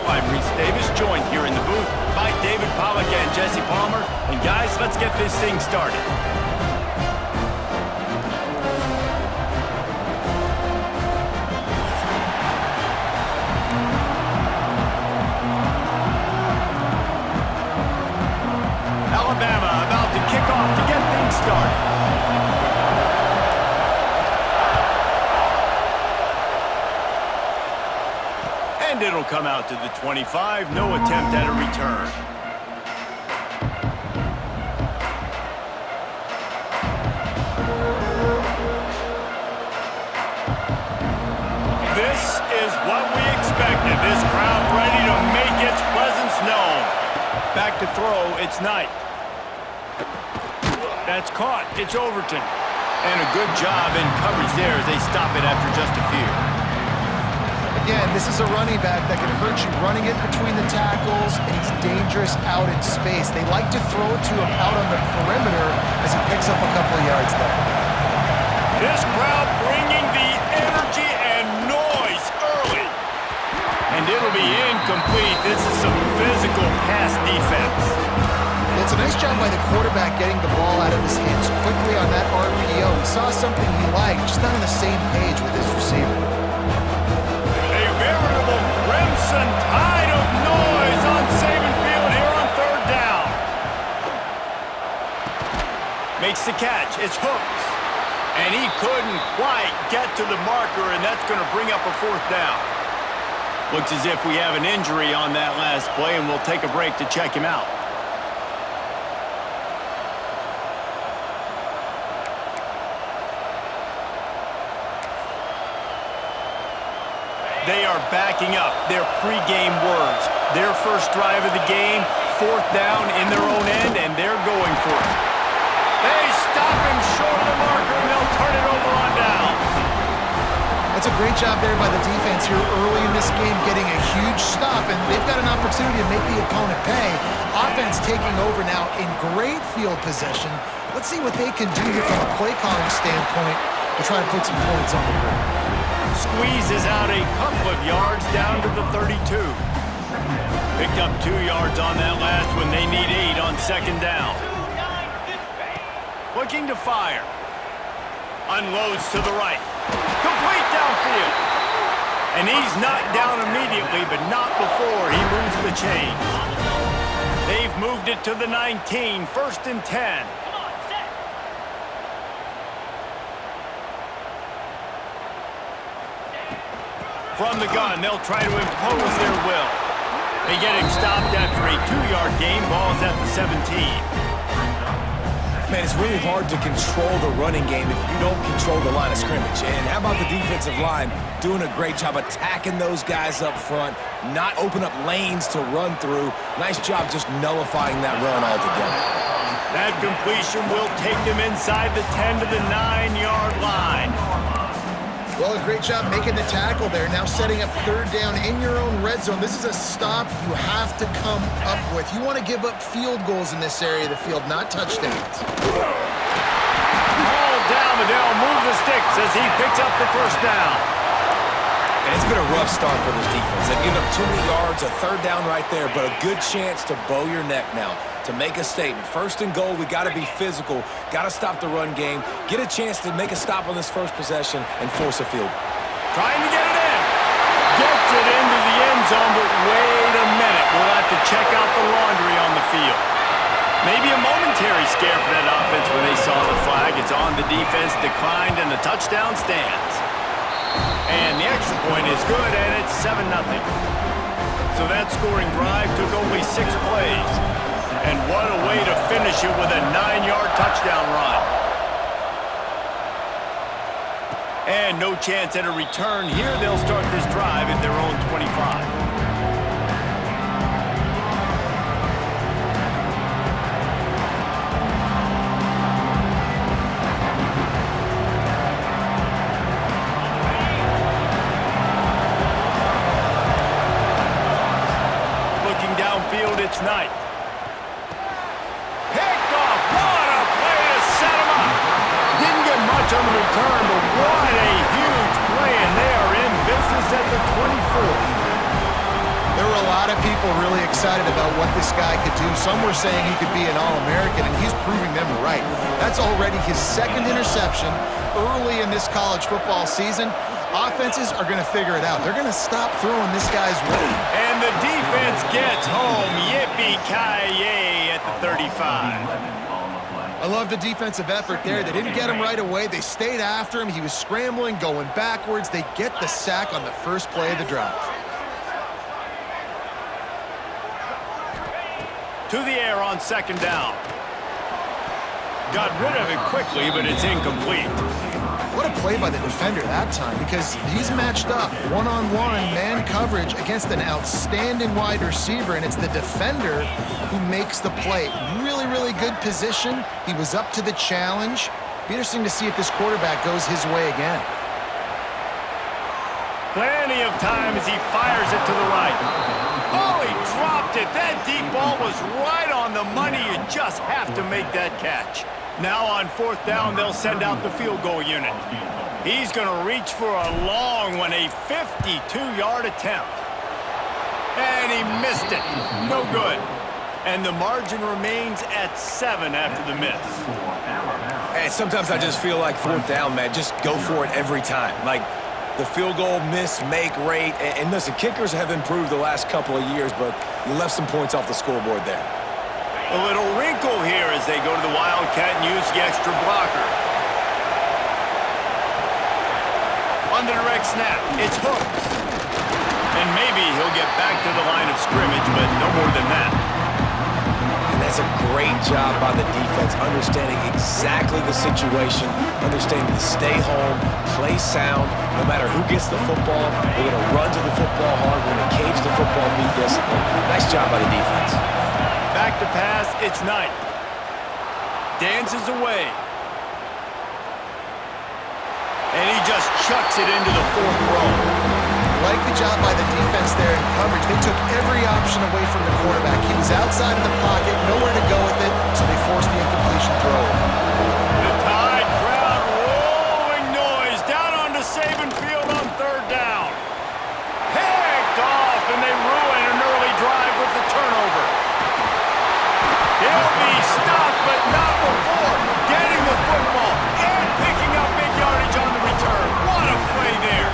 I'm Reese Davis, joined here in the booth by David Pollack and Jesse Palmer. And guys, let's get this thing started. Alabama about to kick off to get things started. And it'll come out to the 25, no attempt at a return. This is what we expected. This crowd ready to make its presence known. Back to throw, it's Knight. That's caught, it's Overton. And a good job in coverage there as they stop it after just a few. Again, this is a running back that can hurt you running it between the tackles, and he's dangerous out in space. They like to throw it to him out on the perimeter as he picks up a couple of yards there. This crowd bringing the energy and noise early. And it'll be incomplete. This is some physical pass defense. It's a nice job by the quarterback getting the ball out of his hands quickly on that RPO. He saw something he liked, just not on the same page with his receiver. Crimson tide of noise on Saban Field here on third down. Makes the catch. It's Hooks. And he couldn't quite get to the marker, and that's going to bring up a fourth down. Looks as if we have an injury on that last play, and we'll take a break to check him out. They are backing up their pregame words. Their first drive of the game, fourth down in their own end, and they're going for it. They stop him short of the marker, and they'll turn it over on downs. That's a great job there by the defense here early in this game, getting a huge stop, and they've got an opportunity to make the opponent pay. Offense taking over now in great field possession. Let's see what they can do here from a play calling standpoint to try to put some points on the board. Squeezes out a couple of yards down to the 32. Picked up 2 yards on that last one. They need 8 on second down. Looking to fire. Unloads to the right. Complete downfield. And he's knocked down immediately, but not before he moves the chains. They've moved it to the 19, first and 10. From the gun, they'll try to impose their will. They get him stopped after a 2-yard gain. Ball's at the 17. Man, it's really hard to control the running game if you don't control the line of scrimmage. And how about the defensive line doing a great job attacking those guys up front, not open up lanes to run through. Nice job just nullifying that run altogether. That completion will take them inside the 10 to the 9-yard line. Well, a great job making the tackle there. Now setting up third down in your own red zone. This is a stop you have to come up with. You want to give up field goals in this area of the field, not touchdowns. Ball down, but they'll move the sticks as he picks up the first down. And it's been a rough start for this defense. They've given up too many yards, a third down right there, but a good chance to bow your neck now, to make a statement. First and goal, we got to be physical, got to stop the run game, get a chance to make a stop on this first possession and force a field. Trying to get it in. Gets it into the end zone, but wait a minute. We'll have to check out the laundry on the field. Maybe a momentary scare for that offense when they saw the flag. It's on the defense, declined, and the touchdown stands. And the extra point is good, and it's 7-0. So that scoring drive took only 6 plays. And what a way to finish it with a 9-yard touchdown run. And no chance at a return here. They'll start this drive at their own 25. It's Knight. Picked off. What a play to set him up. Didn't get much on the return, but what a huge play, and they are in business at the 24. They're lot of people really excited about what this guy could do. Some were saying he could be an All-American, and he's proving them right. That's already his second interception early in this college football season. Offenses are going to figure it out. They're going to stop throwing this guy's way. And the defense gets home. Yippee-ki-yay at the 35. I love the defensive effort there. They didn't get him right away. They stayed after him. He was scrambling, going backwards. They get the sack on the first play of the drive. To the air on second down. Got rid of it quickly, but it's incomplete. What a play by the defender that time, because he's matched up one-on-one man coverage against an outstanding wide receiver, and it's the defender who makes the play. Really, really good position. He was up to the challenge. Be interesting to see if this quarterback goes his way again. Plenty of time as he fires it to the right. Oh, he dropped it. That deep ball was right on the money. You just have to make that catch. Now on fourth down, they'll send out the field goal unit. He's going to reach for a long one, a 52-yard attempt. And he missed it. No good. And the margin remains at 7 after the miss. And sometimes I just feel like fourth down, man, just go for it every time. Like, the field goal miss, make rate. And listen, kickers have improved the last couple of years, but you left some points off the scoreboard there. A little wrinkle here as they go to the Wildcat and use the extra blocker. On the direct snap, it's hooked. And maybe he'll get back to the line of scrimmage, but no more than that. And that's a great job by the defense, understanding exactly the situation, understanding to stay home, play sound. No matter who gets the football, we're going to run to the football hard. We're going to cage the football, be disciplined. Nice job by the defense. Back to pass, it's Knight. Dances away. And he just chucks it into the fourth row. Like the job by the defense there in coverage. They took every option away from the quarterback. He was outside of the pocket, nowhere to go with it, so they forced the incompletion throw. The Tide crowd rolling noise down onto Saban Field on third down. Picked off, and they ruin an early drive with the turnover. He'll be stopped, but not before getting the football and picking up big yardage on the return. What a play there.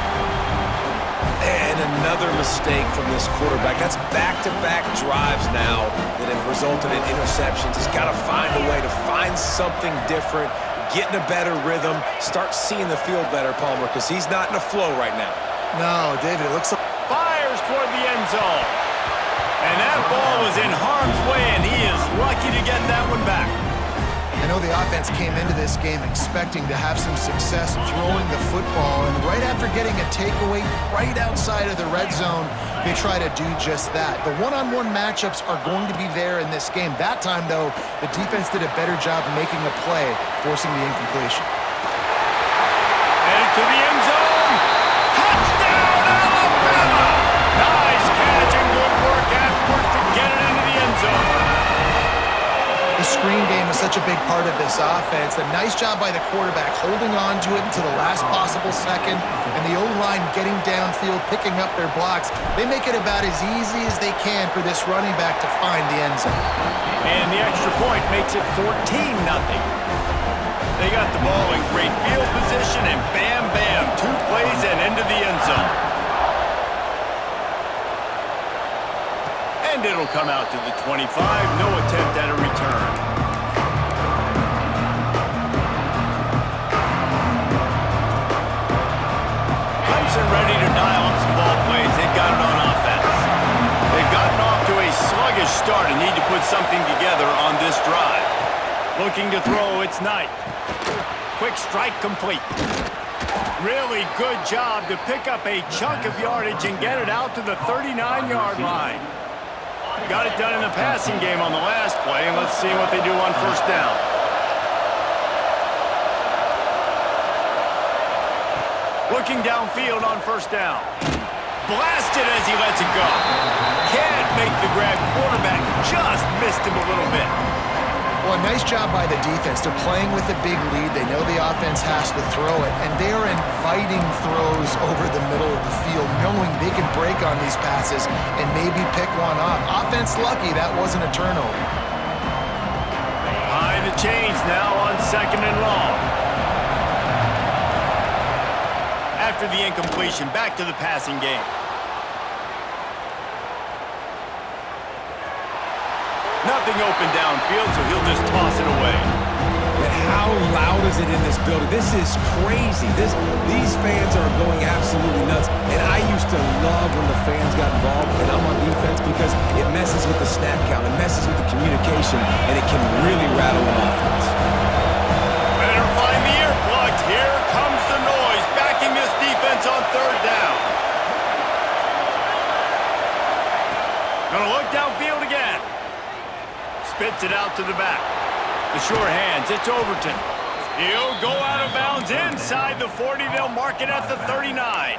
And another mistake from this quarterback. That's back-to-back drives now that have resulted in interceptions. He's got to find a way to find something different, get in a better rhythm, start seeing the field better, Palmer, because he's not in a flow right now. No, David, it looks like... Fires toward the end zone. And that ball was in harm's way, and he is lucky to get that one back. I know the offense came into this game expecting to have some success throwing the football, and right after getting a takeaway right outside of the red zone, they try to do just that. The one-on-one matchups are going to be there in this game. That time, though, the defense did a better job making a play, forcing the incompletion. And to the end zone. Touchdown, Alabama! Nice catch and good work afterwards to get it into the end zone. The screen game is such a big part of this offense. A nice job by the quarterback holding on to it until the last possible second, and the O-line getting downfield, picking up their blocks. They make it about as easy as they can for this running back to find the end zone. And the extra point makes it 14-0. They got the ball in great field position, and bam, bam, 2 plays and into the end zone. And it'll come out to the 25. No attempt at a return. Clemson ready to dial up some ball plays. They've got it on offense. They've gotten off to a sluggish start and need to put something together on this drive. Looking to throw, it's Knight. Quick strike complete. Really good job to pick up a chunk of yardage and get it out to the 39-yard line. Got it done in the passing game on the last play, and let's see what they do on first down. Looking downfield on first down. Blasted as he lets it go. Can't make the grab. Quarterback just missed him a little bit. Well, a nice job by the defense. They're playing with a big lead. They know the offense has to throw it, and they are inviting throws over the middle of the field, knowing they can break on these passes and maybe pick one off. Offense lucky that wasn't a turnover. Behind the chains now on 2nd and long. After the incompletion, back to the passing game. Nothing open downfield, so he'll just toss it away. But how loud is it in this building? This is crazy. These fans are going absolutely nuts. And I used to love when the fans got involved, and I'm on defense, because it messes with the snap count, it messes with the communication, and it can really rattle an offense. Better find the earplugs. Here comes the noise, backing this defense on 3rd down. Gonna look downfield again. Spits it out to the back. The sure hands, it's Overton. He'll go out of bounds inside the 40. They'll mark it at the 39.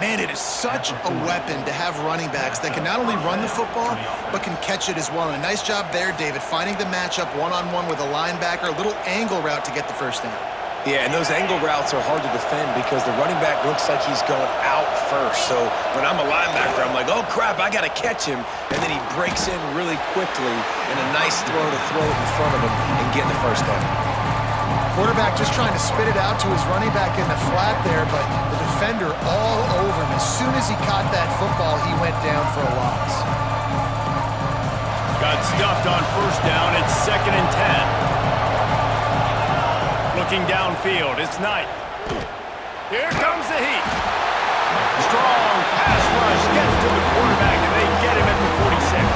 Man, it is such a weapon to have running backs that can not only run the football, but can catch it as well. And a nice job there, David, finding the matchup one-on-one with a linebacker, a little angle route to get the first down. Yeah, and those angle routes are hard to defend because the running back looks like he's going out first. So when I'm a linebacker, I'm like, oh, crap, I got to catch him. And then he breaks in really quickly, and a nice throw to throw it in front of him and get the first down. Quarterback just trying to spit it out to his running back in the flat there, but the defender all over him. As soon as he caught that football, he went down for a loss. Got stuffed on 1st down. It's 2nd and 10. Looking downfield, it's Knight. Here comes the heat. Strong pass rush gets to the quarterback, and they get him at the 46.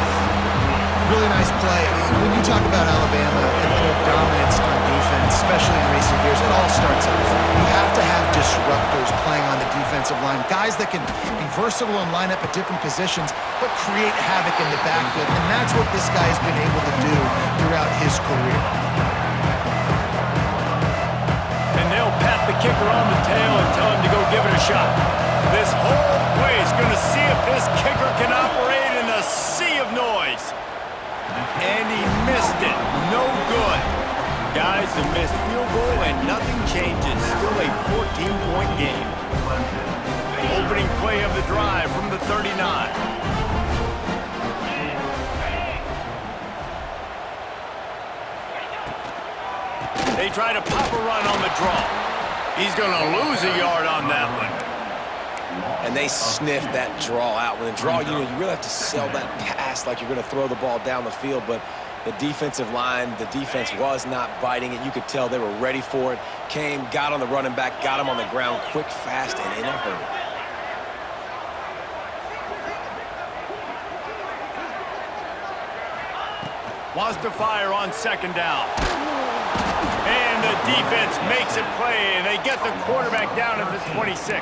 Really nice play. When you talk about Alabama and their dominance on defense, especially in recent years, it all starts off. You have to have disruptors playing on the defensive line, guys that can be versatile and line up at different positions, but create havoc in the backfield, and that's what this guy has been able to do throughout his career. And they'll pat the kicker on the tail and tell him to go give it a shot. This whole play is going to see if this kicker can operate in the sea of noise. And he missed it. No good. Guys, a missed field goal and nothing changes. Still a 14-point game. Opening play of the drive from the 39. They try to pop a run on the draw. He's going to lose a yard on that one. And they sniff that draw out. When the draw, you really have to sell that pass like you're going to throw the ball down the field. But the defensive line, the defense was not biting it. You could tell they were ready for it. Came, got on the running back, got him on the ground quick, fast, and in a hurry. Wants to fire on 2nd down. And the defense makes it play, and they get the quarterback down at the 26.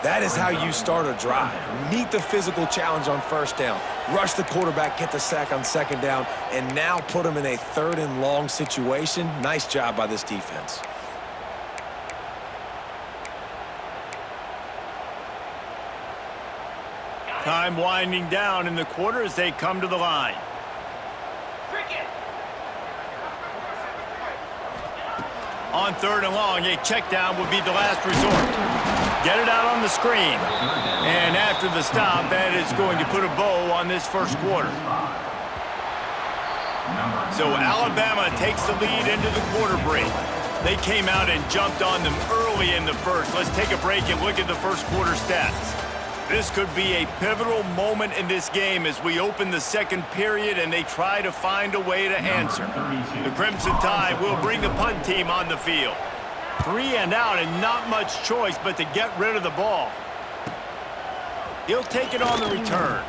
That is how you start a drive. Meet the physical challenge on 1st down. Rush the quarterback, get the sack on 2nd down, and now put him in a 3rd and long situation. Nice job by this defense. Time winding down in the quarter as they come to the line. On 3rd and long, a check down would be the last resort. Get it out on the screen. And after the stop, that is going to put a bow on this 1st quarter. So Alabama takes the lead into the quarter break. They came out and jumped on them early in the 1st. Let's take a break and look at the 1st quarter stats. This could be a pivotal moment in this game as we open the 2nd period and they try to find a way to answer. The Crimson Tide will bring the punt team on the field. 3 and out and not much choice but to get rid of the ball. He'll take it on the return.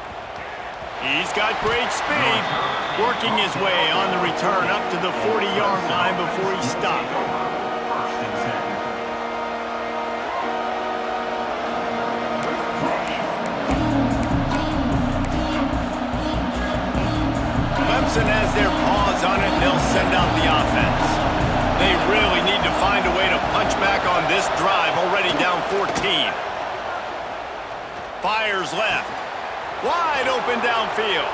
He's got great speed, working his way on the return up to the 40-yard line before he stopped. Clemson has their paws on it, and they'll send out the offense. They really need to find a way to punch back on this drive, already down 14. Fires left. Wide open downfield.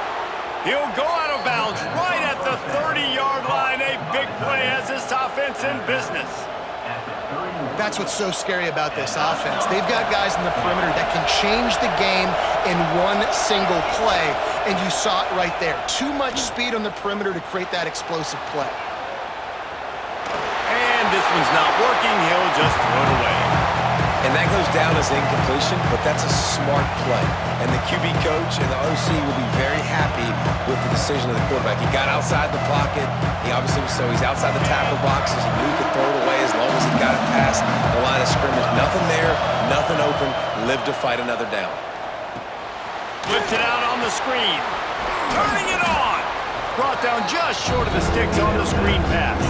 He'll go out of bounds right at the 30-yard line. A big play has this offense in business. That's what's so scary about this offense. They've got guys in the perimeter that can change the game in one single play, and you saw it right there. Too much speed on the perimeter to create that explosive play. And this one's not working. He'll just throw it away. And that goes down as incompletion, but that's a smart play. And the QB coach and the OC will be very happy with the decision of the quarterback. He got outside the pocket. He obviously was he's outside the tackle boxes. He knew he could throw it away as long as he got it past the line of scrimmage. Nothing there, nothing open. Live to fight another down. Flips it out on the screen. Turning it on. Brought down just short of the sticks on the screen pass.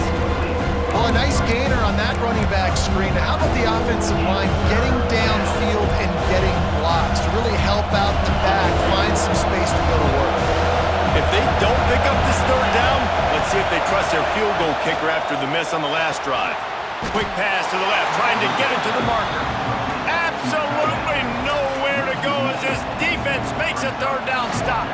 Well, a nice gainer on that running back screen. Now, how about the offensive line getting downfield and getting blocks to really help out the back, find some space to go to work? If they don't pick up this third down, let's see if they trust their field goal kicker after the miss on the last drive. Quick pass to the left, trying to get it to the marker. Absolutely nowhere to go as this defense makes a third down stop.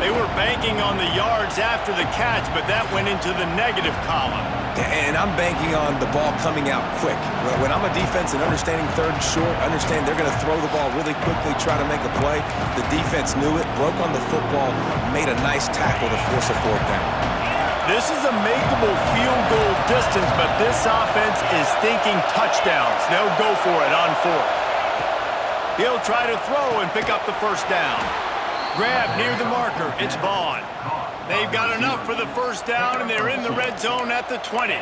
They were banking on the yards after the catch, but that went into the negative column. And I'm banking on the ball coming out quick. When I'm a defense and understanding third and short, understand they're going to throw the ball really quickly, try to make a play. The defense knew it, broke on the football, made a nice tackle to force a fourth down. This is a makeable field goal distance, but this offense is thinking touchdowns. They'll go for it on fourth. He'll try to throw and pick up the first down. Grab near the marker. It's Vaughn. They've got enough for the first down, and they're in the red zone at the 20.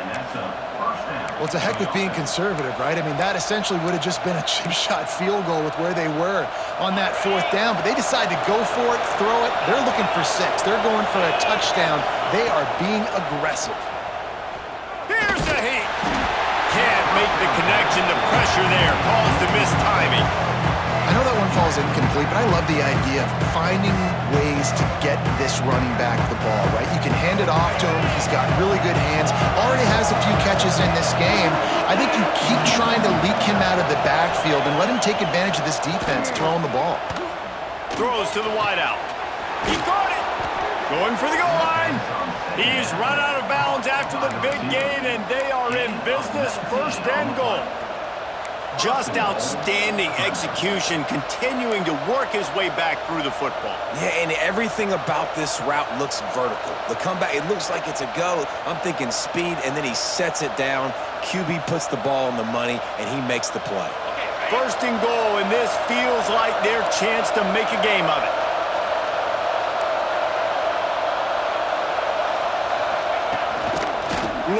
Well, it's a heck with being conservative, right? I mean, that essentially would have just been a chip shot field goal with where they were on that fourth down, but they decide to go for it, throw it. They're looking for 6. They're going for a touchdown. They are being aggressive. Here's a heat. Can't make the connection. The pressure there caused the missed timing. I know that one falls incomplete, but I love the idea of finding ways to get this running back the ball, right? You can hand it off to him. He's got really good hands. Already has a few catches in this game. I think you keep trying to leak him out of the backfield and let him take advantage of this defense throwing the ball. Throws to the wideout. He caught it. Going for the goal line. He's run out of bounds after the big gain, and they are in business. First and goal. Just outstanding execution, continuing to work his way back through the football. Yeah, and everything about this route looks vertical. The comeback, it looks like it's a go. I'm thinking speed, and then he sets it down. QB puts the ball on the money, and he makes the play. First and goal, and this feels like their chance to make a game of it.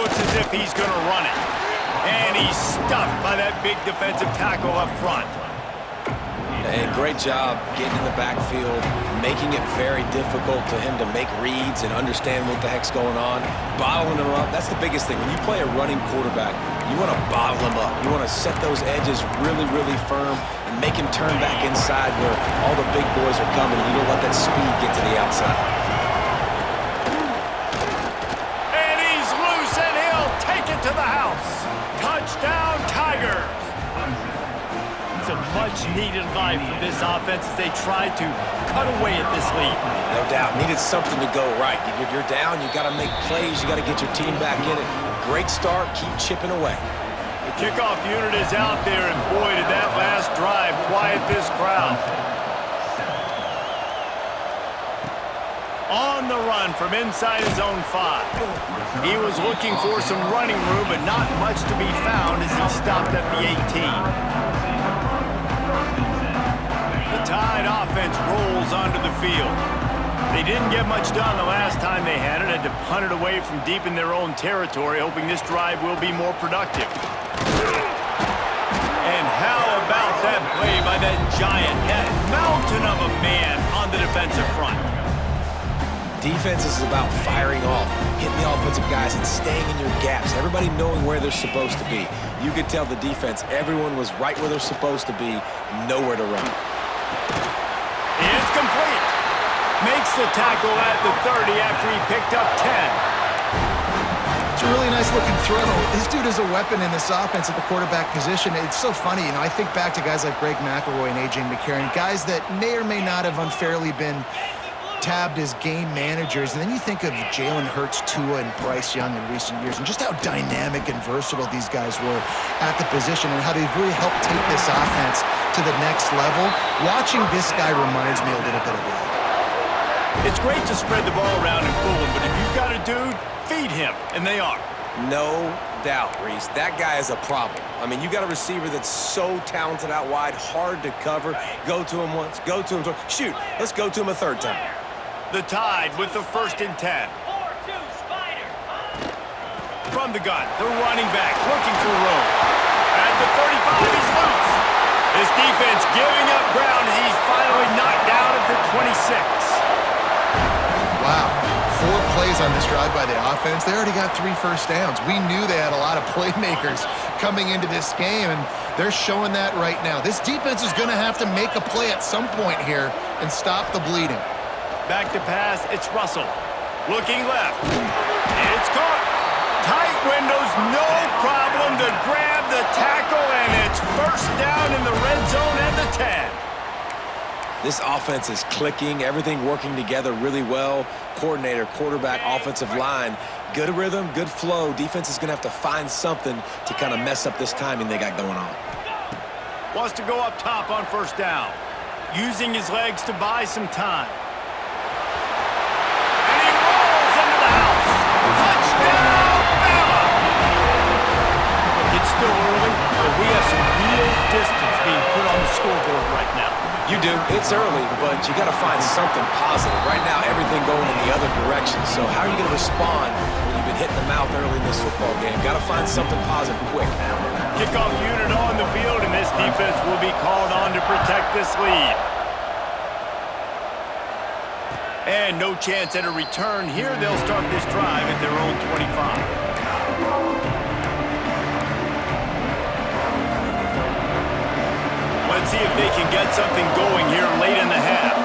Looks as if he's going to run it. And he's stuffed by that big defensive tackle up front. And great job getting in the backfield, making it very difficult to him to make reads and understand what the heck's going on. Bottling him up, that's the biggest thing. When you play a running quarterback, you want to bottle him up. You want to set those edges really, really firm and make him turn back inside where all the big boys are coming. You don't let that speed get to the outside. And he's loose, and he'll take it to the house. Touchdown, Tigers! It's a much-needed life for this offense as they try to cut away at this lead. No doubt. Needed something to go right. You're down. You got to make plays. You got to get your team back in it. Great start. Keep chipping away. The kickoff unit is out there, and boy, did that last drive quiet this crowd. On the run from inside his own 5. He was looking for some running room, but not much to be found as he stopped at the 18. The Tide offense rolls onto the field. They didn't get much done the last time they had it, had to punt it away from deep in their own territory, hoping this drive will be more productive. And how about that play by that giant, that mountain of a man on the defensive front? Defense is about firing off, hitting the offensive guys, and staying in your gaps. Everybody knowing where they're supposed to be. You could tell the defense, everyone was right where they're supposed to be, nowhere to run. It's complete. Makes the tackle at the 30 after he picked up 10. It's a really nice-looking throw. This dude is a weapon in this offense at the quarterback position. It's so funny, you know, I think back to guys like Greg McElroy and A.J. McCarron, guys that may or may not have unfairly been tabbed as game managers, and then you think of Jalen Hurts, Tua, and Bryce Young in recent years, and just how dynamic and versatile these guys were at the position and how they've really helped take this offense to the next level. Watching this guy reminds me a little bit of that. It's great to spread the ball around and fool him, but if you've got a dude, feed him, and they are. No doubt, Reese. That guy is a problem. I mean, you got a receiver that's so talented out wide, hard to cover. Go to him once, go to him twice. Shoot, let's go to him a third time. The Tide with the 1st and 10. From the gun, the running back looking for room. At the 35, he's loose. This defense giving up ground as he's finally knocked down at the 26. Wow. 4 plays on this drive by the offense. They already got 3 first downs. We knew they had a lot of playmakers coming into this game, and they're showing that right now. This defense is going to have to make a play at some point here and stop the bleeding. Back to pass, it's Russell. Looking left. It's caught. Tight windows, no problem to grab the tackle, and it's first down in the red zone at the 10. This offense is clicking, everything working together really well. Coordinator, quarterback, offensive line, good rhythm, good flow. Defense is going to have to find something to kind of mess up this timing they got going on. Wants to go up top on first down, using his legs to buy some time. And he rolls into the house. Touchdown, Bama! It's still early, but we have some real distance being put on the scoreboard right now. You do. It's early, but you got to find something positive. Right now, everything going in the other direction. So how are you going to respond when you've been hitting the mouth early in this football game? Got to find something positive quick. Kickoff unit on the field, and this defense will be called on to protect this lead. And no chance at a return here. They'll start this drive at their own 25. Let's see if they can get something going here late in the half.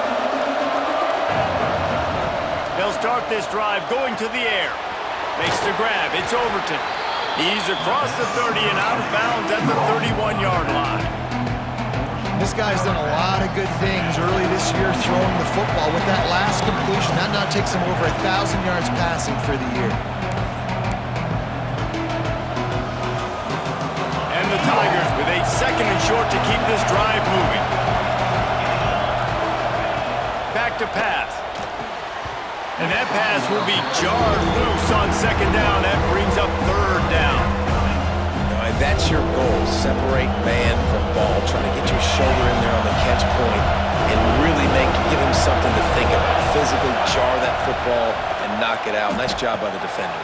They'll start this drive going to the air. Makes the grab. It's Overton. He's across the 30 and out of bounds at the 31-yard line. This guy's done a lot of good things early this year throwing the football. With that last completion, that now takes him over 1,000 yards passing for the year. And the Tigers with a 2nd and short to keep this drive moving. Back to pass. And that pass will be jarred loose on 2nd down. That brings up 3rd down. And that's your goal. Separate man from ball. Try to get your shoulder in there on the catch point and really give him something to think about. Physically jar that football and knock it out. Nice job by the defender.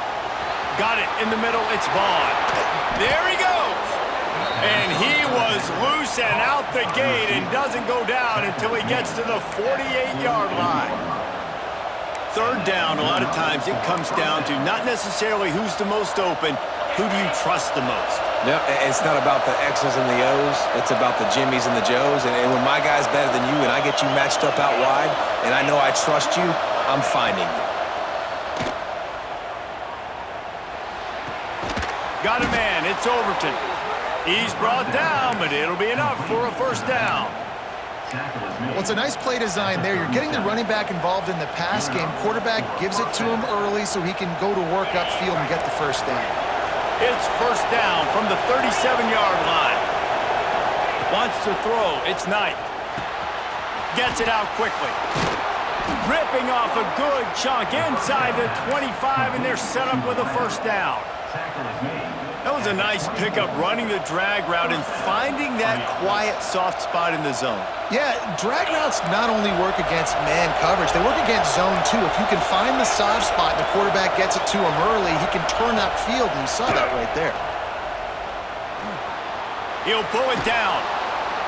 Got it in the middle. It's Vaughn. There he goes. And he was loose and out the gate and doesn't go down until he gets to the 48-yard line. 3rd down, a lot of times it comes down to not necessarily who's the most open, who do you trust the most? No, it's not about the X's and the O's. It's about the Jimmies and the Joes. And when my guy's better than you and I get you matched up out wide and I know I trust you, I'm finding you. Got a man. It's Overton. He's brought down, but it'll be enough for a 1st down. Well, it's a nice play design there. You're getting the running back involved in the pass game. Quarterback gives it to him early so he can go to work upfield and get the 1st down. It's 1st down from the 37-yard line. Wants to throw. It's Knight. Gets it out quickly. Ripping off a good chunk inside the 25, and they're set up with a 1st down. That was a nice pickup, running the drag route and finding that quiet, soft spot in the zone. Yeah, drag routes not only work against man coverage, they work against zone too. If you can find the soft spot and the quarterback gets it to him early, he can turn upfield, and you saw that right there. He'll pull it down.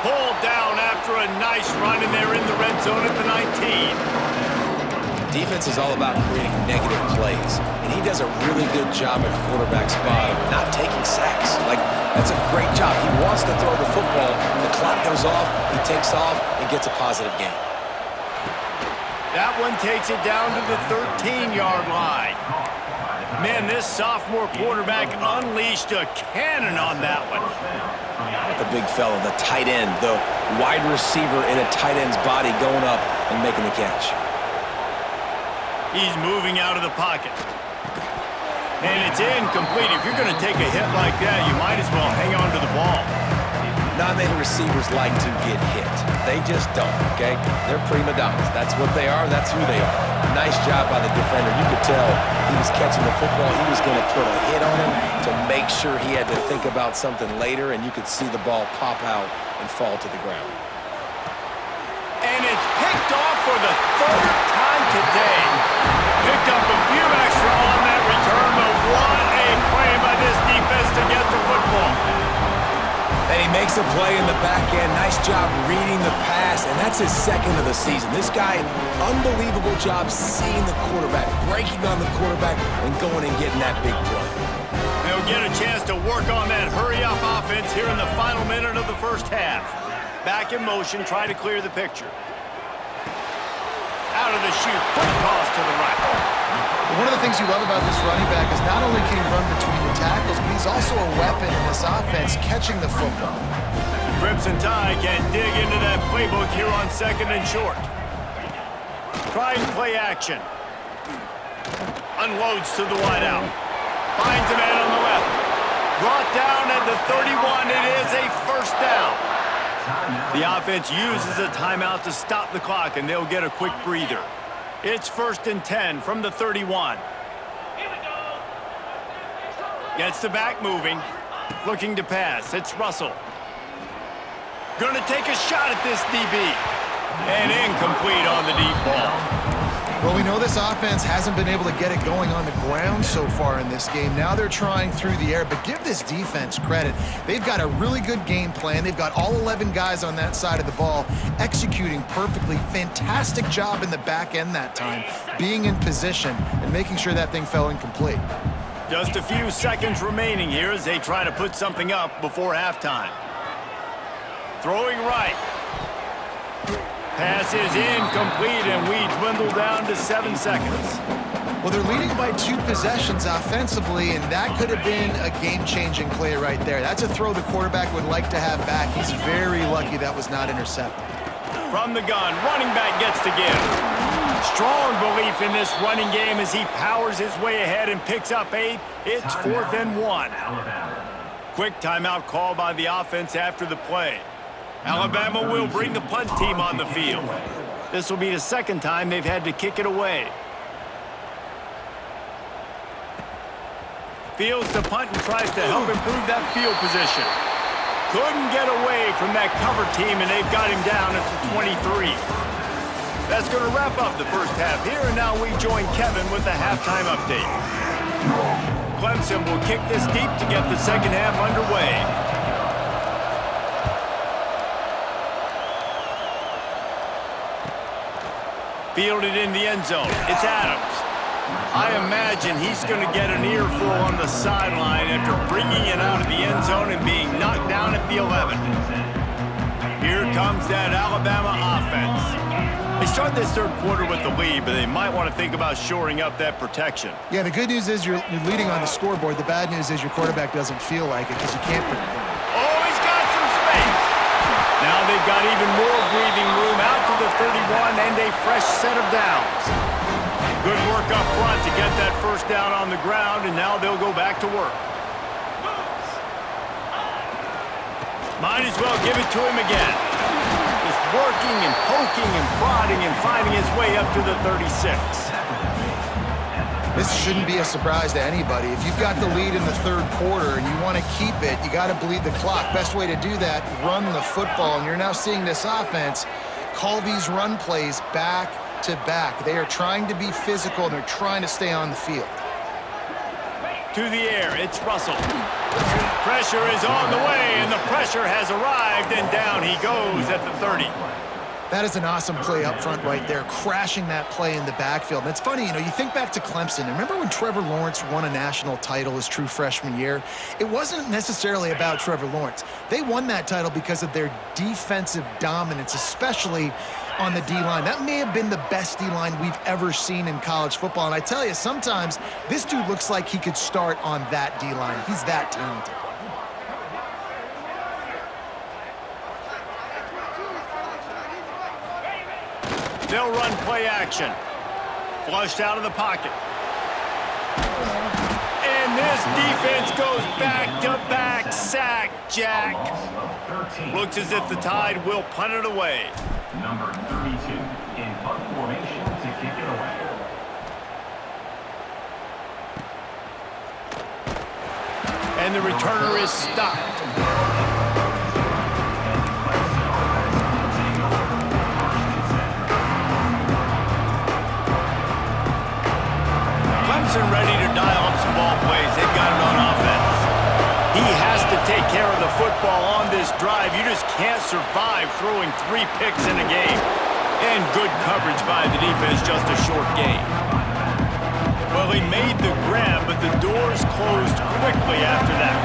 Pulled down after a nice run, and they're in the red zone at the 19. Defense is all about creating negative plays, and he does a really good job at the quarterback spot of not taking sacks. That's a great job. He wants to throw the football. The clock goes off, he takes off, and gets a positive gain. That one takes it down to the 13-yard line. Man, this sophomore quarterback unleashed a cannon on that one. The big fella, the tight end, the wide receiver in a tight end's body going up and making the catch. He's moving out of the pocket. And it's incomplete. If you're going to take a hit like that, you might as well hang on to the ball. Not many receivers like to get hit. They just don't, okay? They're prima donnas. That's what they are. That's who they are. Nice job by the defender. You could tell he was catching the football. He was going to put a hit on him to make sure he had to think about something later, and you could see the ball pop out and fall to the ground. And it's picked off for the third time today. Picked up a few extra on that return, but what a play by this defense to get the football. And he makes a play in the back end. Nice job reading the pass, and that's his second of the season. This guy, unbelievable job seeing the quarterback, breaking on the quarterback, and going and getting that big play. They'll get a chance to work on that hurry-up offense here in the final minute of the first half. Back in motion, try to clear the picture. Out of the chute, quick toss to the right. One of the things you love about this running back is not only can he run between the tackles, but he's also a weapon in this offense, catching the football. Crimson Tide can dig into that playbook here on second and short. Trying play action. Unloads to the wideout. Finds a man on the left. Brought down at the 31. It is a first down. The offense uses a timeout to stop the clock, and they'll get a quick breather. It's 1st and 10 from the 31. Gets the back moving. Looking to pass. It's Russell. Gonna take a shot at this DB. And incomplete on the deep ball. Well, we know this offense hasn't been able to get it going on the ground so far in this game. Now they're trying through the air, but give this defense credit. They've got a really good game plan. They've got all 11 guys on that side of the ball executing perfectly. Fantastic job in the back end that time, being in position and making sure that thing fell incomplete. Just a few seconds remaining here as they try to put something up before halftime. Throwing right. Pass is incomplete, and we dwindle down to 7 seconds. Well, they're leading by 2 possessions offensively, and that could have been a game-changing play right there. That's a throw the quarterback would like to have back. He's very lucky that was not intercepted. From the gun, running back gets to give. Strong belief in this running game as he powers his way ahead and picks up 8. It's 4th and 1. Quick timeout call by the offense after the play. Alabama will bring the punt team on the field. This will be the second time they've had to kick it away. Fields the punt and tries to help improve that field position. Couldn't get away from that cover team, and they've got him down at the 23. That's going to wrap up the first half here, and now we join Kevin with the halftime update. Clemson will kick this deep to get the second half underway. Fielded in the end zone. It's Adams. I imagine he's going to get an earful on the sideline after bringing it out of the end zone and being knocked down at the 11. Here comes that Alabama offense. They start this third quarter with the lead, but they might want to think about shoring up that protection. Yeah, the good news is you're leading on the scoreboard. The bad news is your quarterback doesn't feel like it because you can't. Oh, he's got some space. Now they've got even more breathing room out to the 31 and a fresh set of downs. Good work up front to get that first down on the ground, and now they'll go back to work. Might as well give it to him again. Just working and poking and prodding and finding his way up to the 36. This shouldn't be a surprise to anybody. If you've got the lead in the third quarter and you want to keep it, you got to bleed the clock. Best way to do that, run the football. And you're now seeing this offense call these run plays back to back. They are trying to be physical, and they're trying to stay on the field. To the air, it's Russell. Pressure is on the way, and the pressure has arrived, and down he goes at the 30. That is an awesome play up front right there, crashing that play in the backfield. And it's funny, you think back to Clemson. Remember when Trevor Lawrence won a national title his true freshman year? It wasn't necessarily about Trevor Lawrence. They won that title because of their defensive dominance, especially on the D-line. That may have been the best D-line we've ever seen in college football. And I tell you, sometimes this dude looks like he could start on that D-line. He's that talented. They'll run play action. Flushed out of the pocket. And this defense goes back-to-back sack, Jack. Looks as if the Tide will punt it away. Number 32 in punt formation to kick it away. And the returner is stopped. Clemson ready to dial up some ball plays. They've got it on offense. He has to take care of the football on this drive. You just can't survive throwing 3 picks in a game. And good coverage by the defense, just a short gain. Well, he made the grab, but the doors closed quickly after that.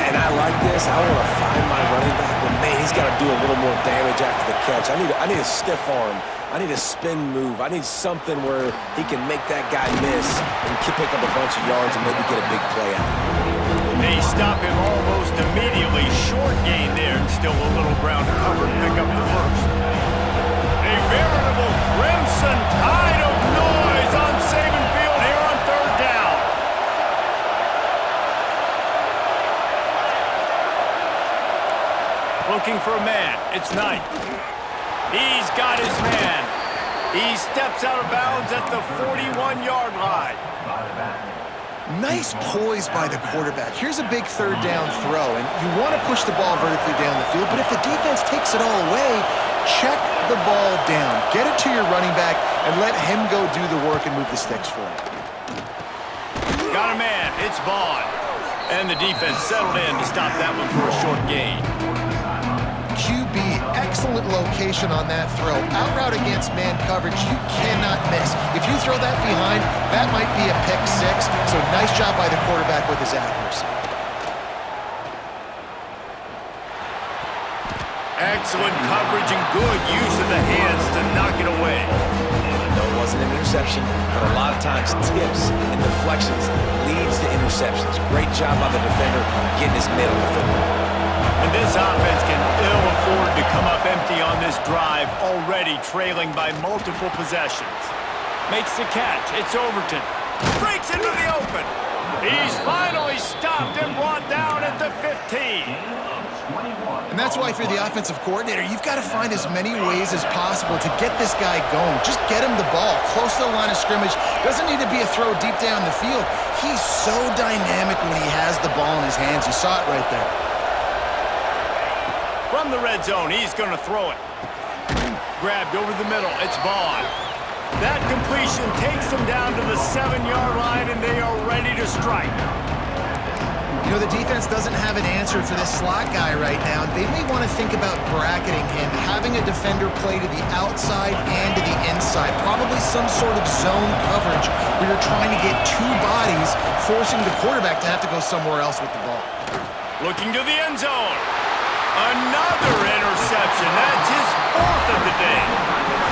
And I like this. I want to find my running back, but man, he's got to do a little more damage after the catch. I need a stiff arm. I need a spin move. I need something where he can make that guy miss and pick up a bunch of yards and maybe get a big play out of it. They stop him almost immediately. Short gain there, and still a little ground to cover to pick up the first. A veritable Crimson Tide of noise on Saban Field here on 3rd down. Looking for a man. It's Knight. He's got his man. He steps out of bounds at the 41-yard line. Nice poise by the quarterback. Here's a big 3rd down throw, and you want to push the ball vertically down the field, but if the defense takes it all away, check the ball down. Get it to your running back and let him go do the work and move the sticks for him. Got a man. It's Vaughn. And the defense settled in to stop that one for a short gain. QB, excellent location on that throw. Out route against man coverage, you cannot miss. If you throw that behind, that might be a pick 6. So nice job by the quarterback with his accuracy. Excellent coverage and good use of the hands to knock it away. I know it wasn't an interception, but a lot of times tips and deflections leads to interceptions. Great job by the defender getting his middle on the football. And this offense can ill afford to come up empty on this drive, already trailing by multiple possessions. Makes the catch. It's Overton. Breaks into the open. He's finally stopped and brought down at the 15. And that's why if you're the offensive coordinator, you've got to find as many ways as possible to get this guy going. Just get him the ball close to the line of scrimmage. Doesn't need to be a throw deep down the field. He's so dynamic when he has the ball in his hands. You saw it right there. From the red zone, he's going to throw it. Grabbed over the middle. It's Vaughn. That completion takes them down to the 7-yard line, and they are ready to strike. You know, the defense doesn't have an answer for this slot guy right now. They may want to think about bracketing him, having a defender play to the outside and to the inside. Probably some sort of zone coverage where you're trying to get 2 bodies, forcing the quarterback to have to go somewhere else with the ball. Looking to the end zone. Another interception. That's his 4th of the day.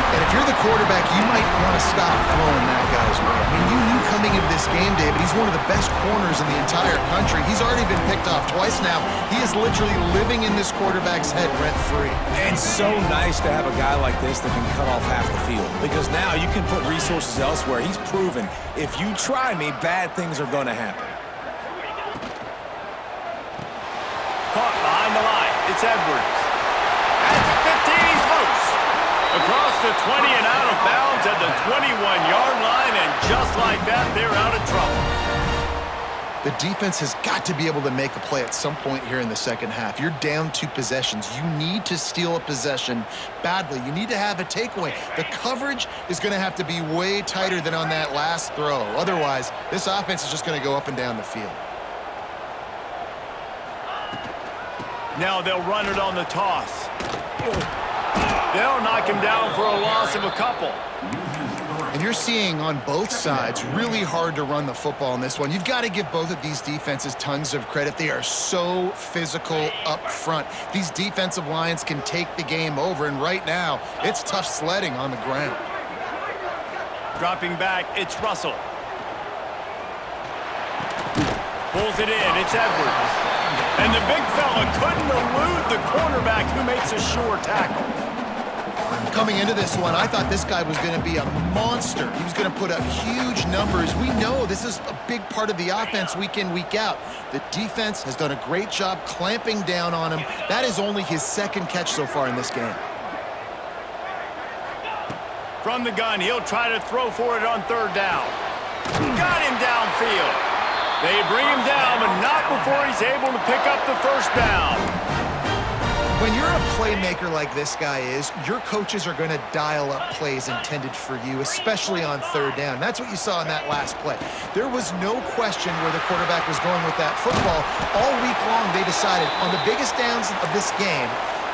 And if you're the quarterback, you might want to stop throwing that guy's way. I mean, you knew coming into this game, David, he's one of the best corners in the entire country. He's already been picked off twice now. He is literally living in this quarterback's head rent-free. And so nice to have a guy like this that can cut off half the field, because now you can put resources elsewhere. He's proven if you try me, bad things are going to happen. Caught behind the line. It's Edwards. At the 15, he's loose. Across the 20 and out of bounds at the 21-yard line, and just like that, they're out of trouble. The defense has got to be able to make a play at some point here in the second half. You're down 2 possessions. You need to steal a possession badly. You need to have a takeaway. The coverage is going to have to be way tighter than on that last throw. Otherwise, this offense is just going to go up and down the field. Now they'll run it on the toss. They'll knock him down for a loss of a couple. And you're seeing on both sides really hard to run the football in this one. You've got to give both of these defenses tons of credit. They are so physical up front. These defensive lines can take the game over, and right now, it's tough sledding on the ground. Dropping back, it's Russell. Pulls it in, it's Edwards. And the big fella couldn't elude the cornerback who makes a sure tackle. Coming into this one, I thought this guy was going to be a monster. He was going to put up huge numbers. We know this is a big part of the offense week in, week out. The defense has done a great job clamping down on him. That is only his second catch so far in this game. From the gun, he'll try to throw for it on third down. Got him downfield. They bring him down, but not before he's able to pick up the first down. When you're a playmaker like this guy is, your coaches are going to dial up plays intended for you, especially on third down. That's what you saw in that last play. There was no question where the quarterback was going with that football. All week long, they decided on the biggest downs of this game,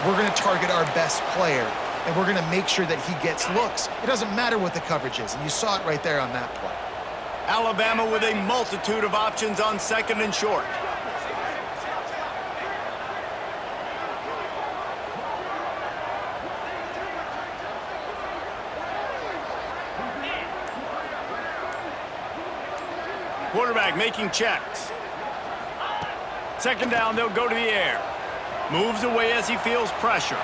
we're going to target our best player, and we're going to make sure that he gets looks. It doesn't matter what the coverage is, and you saw it right there on that play. Alabama with a multitude of options on second and short. Quarterback making checks. Second down, they'll go to the air. Moves away as he feels pressure.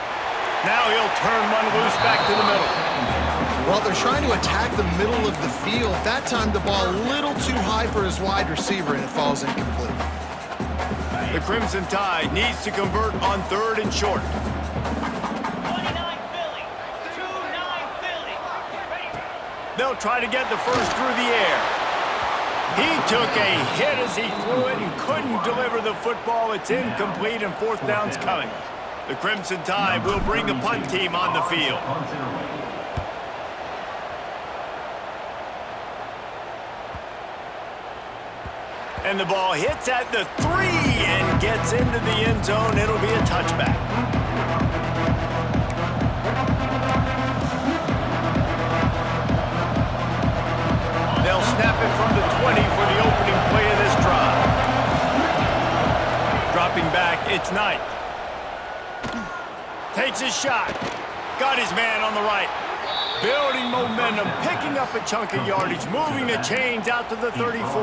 Now he'll turn one loose back to the middle. Well, they're trying to attack the middle of the field. That time the ball a little too high for his wide receiver, and it falls incomplete. The Crimson Tide needs to convert on third and short. 29 Philly. 2-9 Philly. They'll try to get the first through the air. He took a hit as he threw it and couldn't deliver the football. It's incomplete and fourth down's coming. The Crimson Tide will bring the punt team on the field. And the ball hits at the 3 and gets into the end zone. It'll be a touchback. They'll snap it from the 20 for the opening play of this drive. Dropping back, it's Knight. Takes his shot. Got his man on the right. Building momentum, picking up a chunk of yardage, moving the chains out to the 34.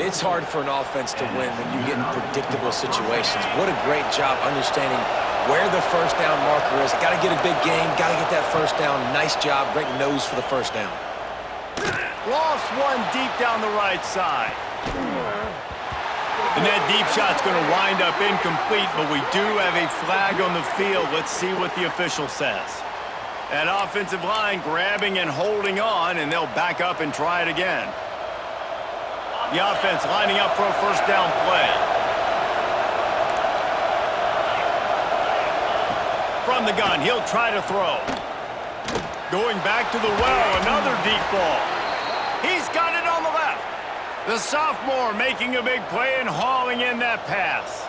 It's hard for an offense to win when you get in predictable situations. What a great job understanding where the first down marker is. Got to get a big gain, got to get that first down. Nice job, great nose for the first down. Lost one deep down the right side. And that deep shot's going to wind up incomplete, but we do have a flag on the field. Let's see what the official says. That offensive line grabbing and holding on, and they'll back up and try it again. The offense lining up for a first down play. From the gun, he'll try to throw. Going back to the well, another deep ball. He's got it on the left. The sophomore making a big play and hauling in that pass.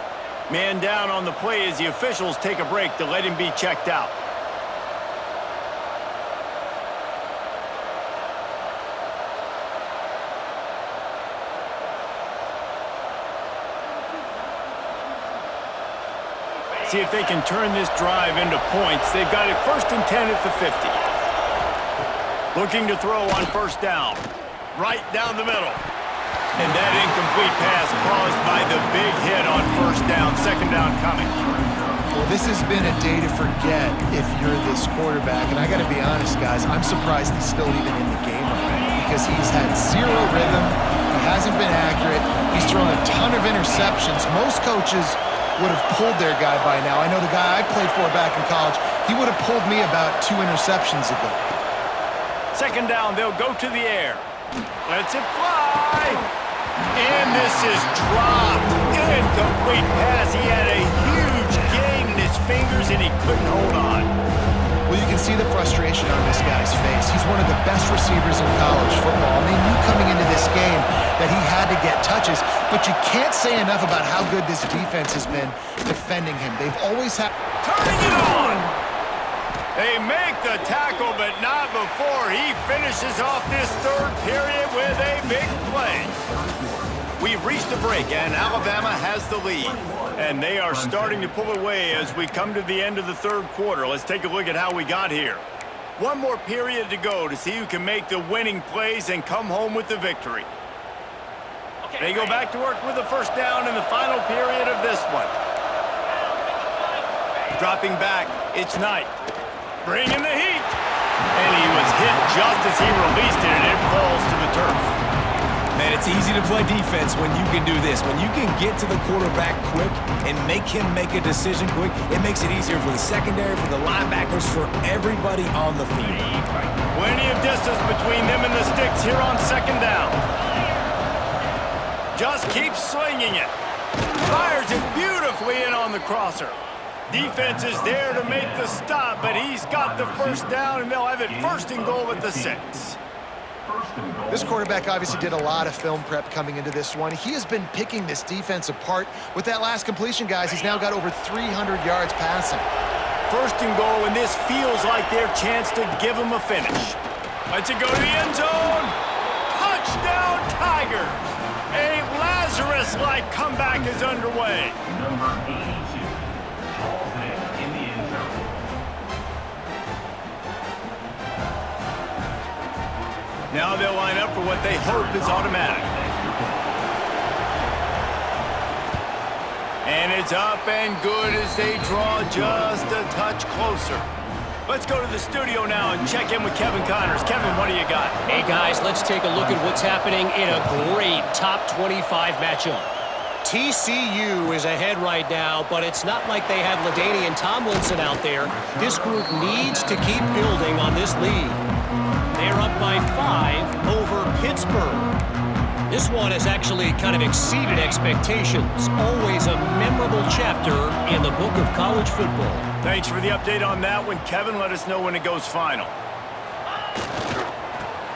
Man down on the play as the officials take a break to let him be checked out. See if they can turn this drive into points. They've got it first and 10 at the 50. Looking to throw on first down. Right down the middle. And that incomplete pass caused by the big hit on first down. Second down coming. Well, this has been a day to forget if you're this quarterback. And I got to be honest, guys, I'm surprised he's still even in the game right now because he's had zero rhythm. He hasn't been accurate. He's thrown a ton of interceptions. Most coaches would have pulled their guy by now. I know the guy I played for back in college, he would have pulled me about 2 interceptions ago. Second down, they'll go to the air. Lets it fly. And this is dropped. Incomplete pass. He had a huge gain in his fingers and he couldn't hold on. Well, you can see the frustration on this guy's face. He's one of the best receivers in college football. And they knew coming into this game that he had to get touches. But you can't say enough about how good this defense has been defending him. They've always had... Turning it on! They make the tackle, but not before he finishes off this third period with a big play. We've reached a break, and Alabama has the lead. And they are starting to pull away as we come to the end of the third quarter. Let's take a look at how we got here. One more period to go to see who can make the winning plays and come home with the victory. They go back to work with the first down in the final period of this one. Dropping back, it's Knight. Bringing the heat. And he was hit just as he released it, and it falls to the turf. Man, it's easy to play defense when you can do this. When you can get to the quarterback quick and make him make a decision quick, it makes it easier for the secondary, for the linebackers, for everybody on the field. Plenty of distance between them and the sticks here on second down. Just keeps swinging it. Fires it beautifully in on the crosser. Defense is there to make the stop, but he's got the first down, and they'll have it first and goal at the 6. This quarterback obviously did a lot of film prep coming into this one. He has been picking this defense apart. With that last completion, guys, he's now got over 300 yards passing. First and goal, and this feels like their chance to give him a finish. Let's it go to the end zone. Touchdown, Tigers! A Lazarus-like comeback is underway. Number 82. Falls in the end zone. Now they'll line up for what they hope is automatic. And it's up and good as they draw just a touch closer. Let's go to the studio now and check in with Kevin Connors. Kevin, what do you got? Hey, guys, let's take a look at what's happening in a great top 25 matchup. TCU is ahead right now, but it's not like they have LaDainian Tomlinson out there. This group needs to keep building on this lead. They're up by 5 over Pittsburgh. This one has actually kind of exceeded expectations. Always a memorable chapter in the book of college football. Thanks for the update on that one, Kevin. Let us know when it goes final.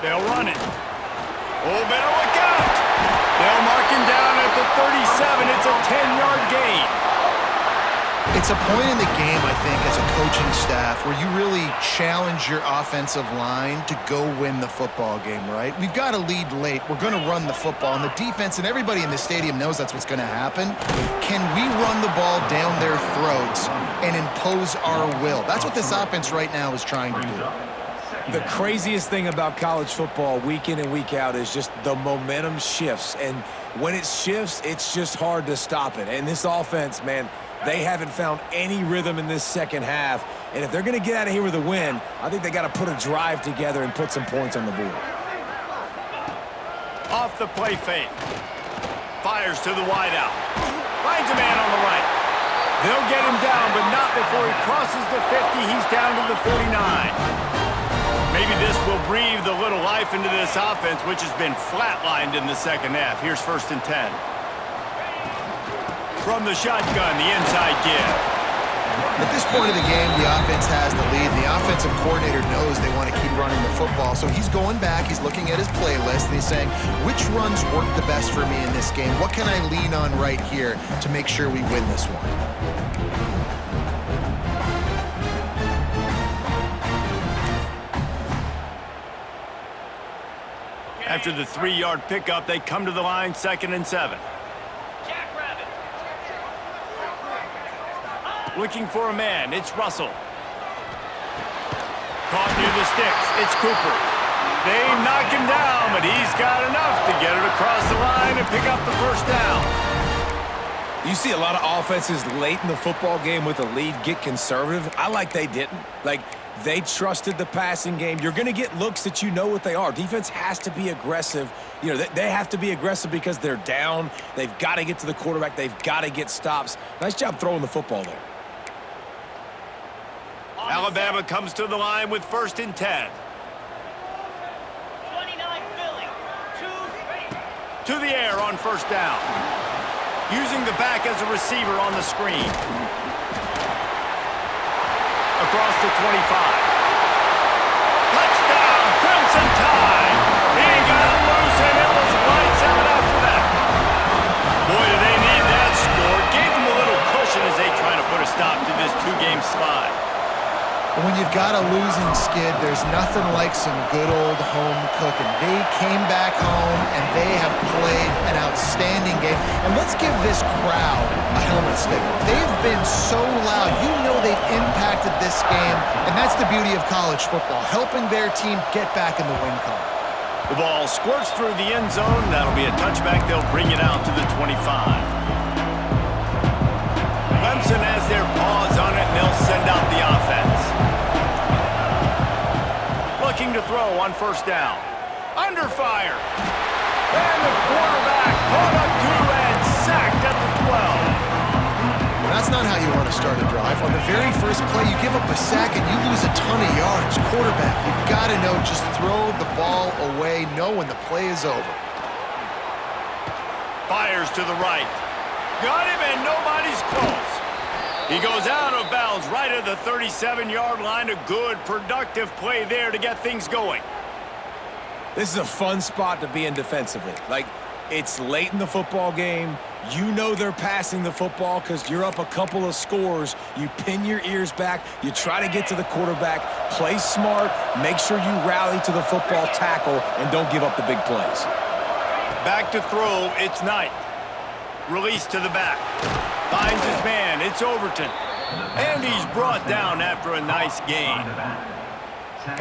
They'll run it. Oh, better look out. They'll mark him down at the 37. It's a 10-yard gain. It's a point in the game, I think, as a coaching staff where you really challenge your offensive line to go win the football game, right? We've got to lead late. We're going to run the football. And the defense and everybody in the stadium knows that's what's going to happen. Can we run the ball down their throats and impose our will? That's what this offense right now is trying to do. The craziest thing about college football week in and week out is just the momentum shifts. And when it shifts, it's just hard to stop it. And this offense, man, they haven't found any rhythm in this second half. And if they're going to get out of here with a win, I think they got to put a drive together and put some points on the board. Off the play fake. Fires to the wideout. Finds a man on the right. They'll get him down, but not before he crosses the 50. He's down to the 49. Maybe this will breathe a little life into this offense, which has been flatlined in the second half. Here's 1st and 10. From the shotgun, the inside give. At this point of the game, the offense has the lead. The offensive coordinator knows they want to keep running the football. So he's going back, he's looking at his playlist, and he's saying, which runs work the best for me in this game? What can I lean on right here to make sure we win this one? After the 3-yard pickup, they come to the line, 2nd and 7. Jackrabbit. Looking for a man, it's Russell. Caught near the sticks, it's Cooper. They knock him down, but he's got enough to get it across the line and pick up the first down. You see a lot of offenses late in the football game with a lead get conservative. I like they didn't. Like, they trusted the passing game. You're going to get looks that you know what they are. Defense has to be aggressive. You know, they have to be aggressive because they're down. They've got to get to the quarterback. They've got to get stops. Nice job throwing the football there. Alabama comes to the line with 1st and 10. 29 Philly. 2 To the air on 1st down. Using the back as a receiver on the screen. Across the 25. Touchdown, Crimson Tide! He got loose and it was lights out after that. Boy, do they need that score. Gave them a little cushion as they try to put a stop to this 2-game slide. When you've got a losing skid, there's nothing like some good old home cooking. They came back home, and they have played an outstanding game. And let's give this crowd a helmet stick. They've been so loud. You know they've impacted this game, and that's the beauty of college football, helping their team get back in the win column. The ball squirts through the end zone. That'll be a touchback. They'll bring it out to the 25. Clemson has their paws on it, and they'll send out the offense. looking to throw on first down. Under fire. And the quarterback caught up to and sacked at the 12. Well, that's not how you want to start a drive. On the very first play, you give up a sack and you lose a ton of yards. Quarterback, you've got to know, just throw the ball away, know when the play is over. Fires to the right. Got him, and nobody's close. He goes out of bounds right at the 37-yard line. A good, productive play there to get things going. This is a fun spot to be in defensively. Like, it's late in the football game. You know they're passing the football because you're up a couple of scores. You pin your ears back. You try to get to the quarterback. Play smart. Make sure you rally to the football tackle and don't give up the big plays. Back to throw. It's Knight. Release to the back. Finds his man. It's Overton. And he's brought down after a nice gain.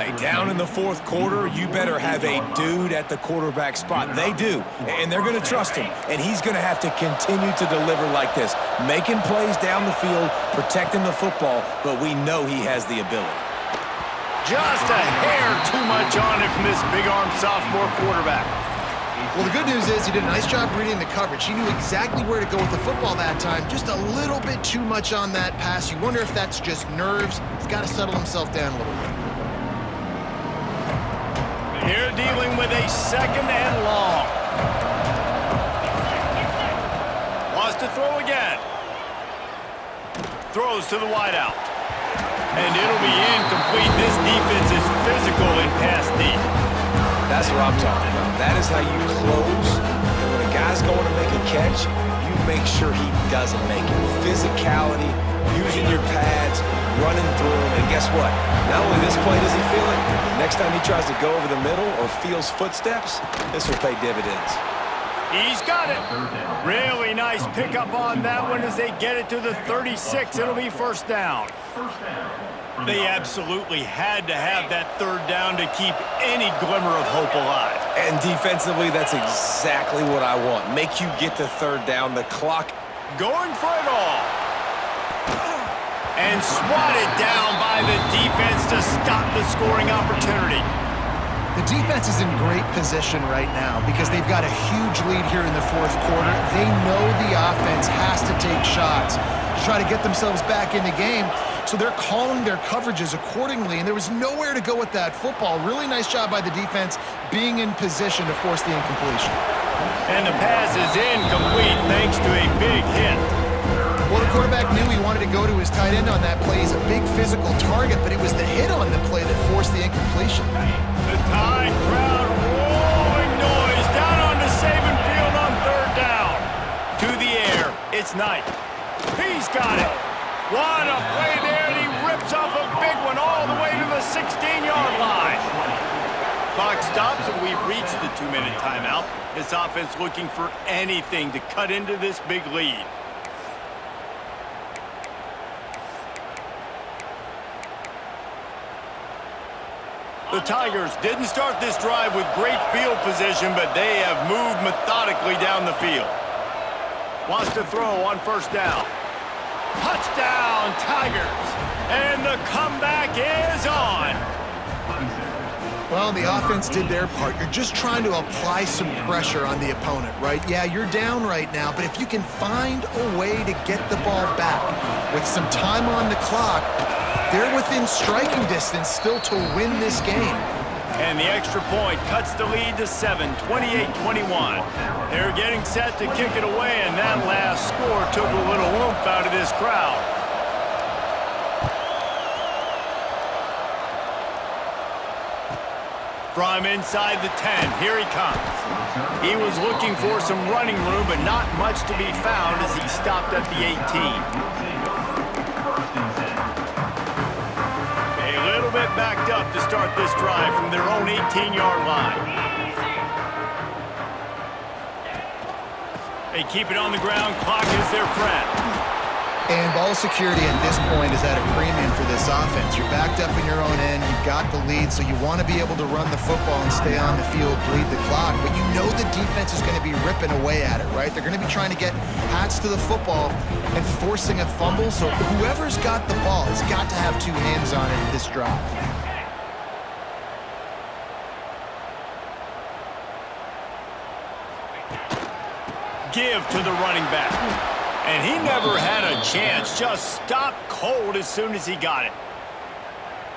Hey, down in the fourth quarter, you better have a dude at the quarterback spot. They do, and they're going to trust him, and he's going to have to continue to deliver like this, making plays down the field, protecting the football, but we know he has the ability. Just a hair too much on it from this big-arm sophomore quarterback. Well, the good news is he did a nice job reading the coverage. He knew exactly where to go with the football that time. Just a little bit too much on that pass. You wonder if that's just nerves. He's got to settle himself down a little bit. They're dealing with a second and long. Wants to throw again. Throws to the wideout. And it'll be incomplete. This defense is physical in pass deep. That's what I'm talking about. That is how you close. And when a guy's going to make a catch, you make sure he doesn't make it. Physicality, using your pads, running through him, and guess what? Not only this play does he feel it, next time he tries to go over the middle or feels footsteps, this will pay dividends. He's got it. Really nice pickup on that one as they get it to the 36. It'll be first down. They absolutely had to have that third down to keep any glimmer of hope alive. And defensively, that's exactly what I want. Make you get to third down. The clock going for it all. And swatted down by the defense to stop the scoring opportunity. The defense is in great position right now because they've got a huge lead here in the fourth quarter. They know the offense has to take shots to try to get themselves back in the game. So they're calling their coverages accordingly, and there was nowhere to go with that football. Really nice job by the defense being in position to force the incompletion. And the pass is incomplete thanks to a big hit. Well, the quarterback knew he wanted to go to his tight end on that play. He's a big physical target, but it was the hit on the play that forced the incompletion. The Tide crowd rolling noise down onto Saban Field on third down. To the air, it's Knight. He's got it. What a play there, and he rips off a big one all the way to the 16-yard line. Clock stops, and we've reached the 2-minute timeout. This offense looking for anything to cut into this big lead. The Tigers didn't start this drive with great field position, but they have moved methodically down the field. Wants to throw on first down. Touchdown, Tigers! And the comeback is on. Well, the offense did their part. You're just trying to apply some pressure on the opponent, right? Yeah, you're down right now, but if you can find a way to get the ball back with some time on the clock, they're within striking distance still to win this game. And the extra point cuts the lead to 7, 28-21. They're getting set to kick it away, and that last score took a little oomph out of this crowd. From inside the 10, here he comes. He was looking for some running room, but not much to be found as he stopped at the 18. Bit backed up to start this drive from their own 18-yard line. They keep it on the ground. Clock is their friend. And ball security at this point is at a premium for this offense. You're backed up in your own end. You've got the lead, so you want to be able to run the football and stay on the field, bleed the clock. But you know the defense is going to be ripping away at it, right? They're going to be trying to get hats to the football and forcing a fumble. So whoever's got the ball has got to have two hands on it in this drive. give to the running back. And he never had a chance, just stopped cold as soon as he got it.